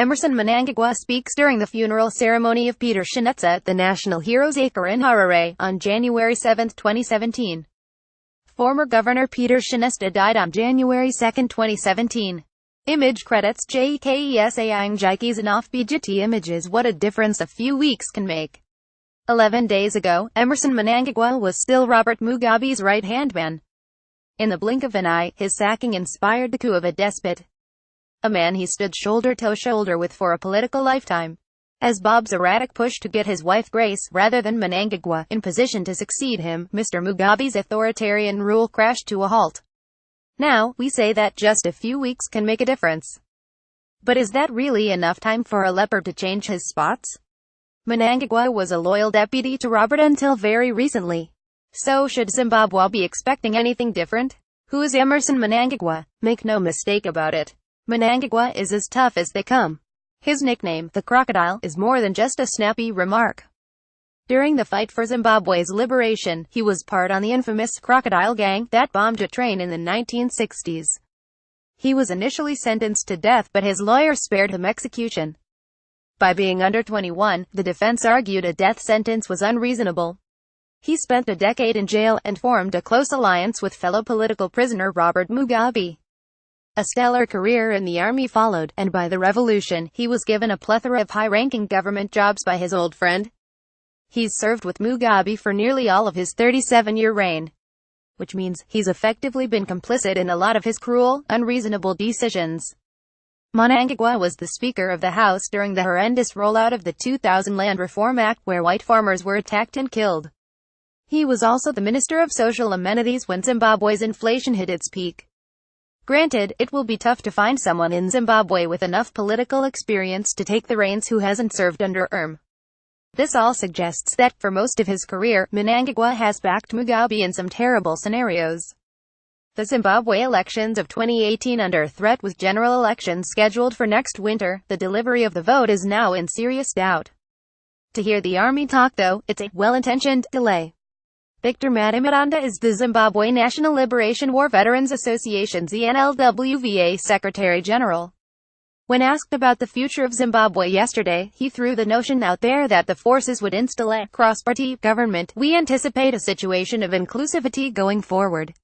Emmerson Mnangagwa speaks during the funeral ceremony of Peter Chanetsa at the National Heroes Acre in Harare, on January 7, 2017. Former Governor Peter Chanesta died on January 2, 2017. Image credits JEKESAI NJIKIZANAAFPGetty Images. What a difference a few weeks can make. 11 days ago, Emmerson Mnangagwa was still Robert Mugabe's right-hand man. In the blink of an eye, his sacking inspired the coup of a despot. A man he stood shoulder-to-shoulder with for a political lifetime. As Bob's erratic push to get his wife Grace, rather than Mnangagwa, in position to succeed him, Mr. Mugabe's authoritarian rule crashed to a halt. Now, we say that just a few weeks can make a difference. But is that really enough time for a leopard to change his spots? Mnangagwa was a loyal deputy to Robert until very recently. So should Zimbabwe be expecting anything different? Who is Emmerson Mnangagwa? Make no mistake about it. Mnangagwa is as tough as they come. His nickname, the Crocodile, is more than just a snappy remark. During the fight for Zimbabwe's liberation, he was part on the infamous Crocodile Gang that bombed a train in the 1960s. He was initially sentenced to death, but his lawyer spared him execution. By being under 21, the defense argued a death sentence was unreasonable. He spent a decade in jail, and formed a close alliance with fellow political prisoner Robert Mugabe. A stellar career in the army followed, and by the revolution, he was given a plethora of high-ranking government jobs by his old friend. He's served with Mugabe for nearly all of his 37-year reign. Which means, he's effectively been complicit in a lot of his cruel, unreasonable decisions. Mnangagwa was the Speaker of the House during the horrendous rollout of the 2000 Land Reform Act, where white farmers were attacked and killed. He was also the Minister of Social Amenities when Zimbabwe's inflation hit its peak. Granted, it will be tough to find someone in Zimbabwe with enough political experience to take the reins who hasn't served under ERM. This all suggests that, for most of his career, Mnangagwa has backed Mugabe in some terrible scenarios. The Zimbabwe elections of 2018 under threat with general elections scheduled for next winter, the delivery of the vote is now in serious doubt. To hear the army talk though, it's a well-intentioned delay. Victor Madamiranda is the Zimbabwe National Liberation War Veterans Association ZNLWVA Secretary General. When asked about the future of Zimbabwe yesterday, he threw the notion out there that the forces would install a cross-party government. We anticipate a situation of inclusivity going forward.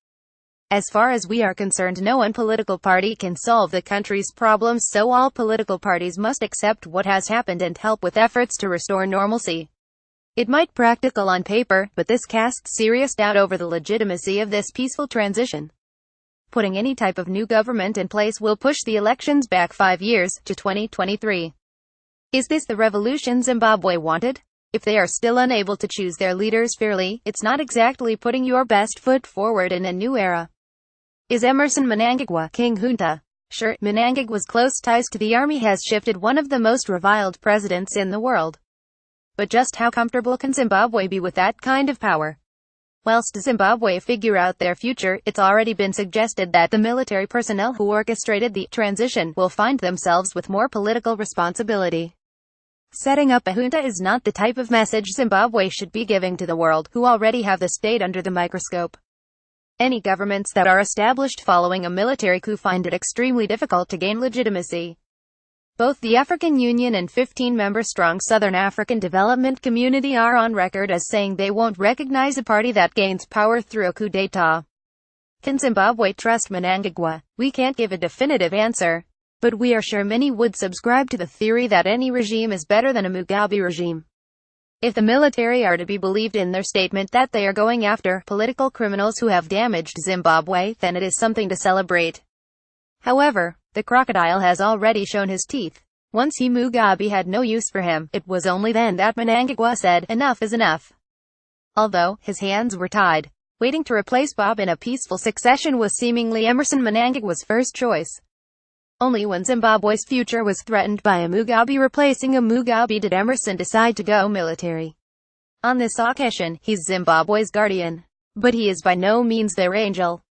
As far as we are concerned, no one political party can solve the country's problems, so all political parties must accept what has happened and help with efforts to restore normalcy. It might practical on paper, but this casts serious doubt over the legitimacy of this peaceful transition. Putting any type of new government in place will push the elections back 5 years, to 2023. Is this the revolution Zimbabwe wanted? If they are still unable to choose their leaders fairly, it's not exactly putting your best foot forward in a new era. Is Emmerson Mnangagwa King Junta? Sure, Mnangagwa's close ties to the army has shifted one of the most reviled presidents in the world. But just how comfortable can Zimbabwe be with that kind of power? Whilst Zimbabwe figure out their future, it's already been suggested that the military personnel who orchestrated the transition will find themselves with more political responsibility. Setting up a junta is not the type of message Zimbabwe should be giving to the world, who already have the state under the microscope. Any governments that are established following a military coup find it extremely difficult to gain legitimacy. Both the African Union and 15-member-strong Southern African Development Community are on record as saying they won't recognize a party that gains power through a coup d'état. Can Zimbabwe trust Mnangagwa? We can't give a definitive answer. But we are sure many would subscribe to the theory that any regime is better than a Mugabe regime. If the military are to be believed in their statement that they are going after political criminals who have damaged Zimbabwe, then it is something to celebrate. However, the crocodile has already shown his teeth. Once Mugabe had no use for him, it was only then that Mnangagwa said, enough is enough. Although his hands were tied, waiting to replace Bob in a peaceful succession was seemingly Emmerson Mnangagwa's first choice. Only when Zimbabwe's future was threatened by a Mugabe replacing a Mugabe did Emmerson decide to go military. On this occasion, he's Zimbabwe's guardian. But he is by no means their angel.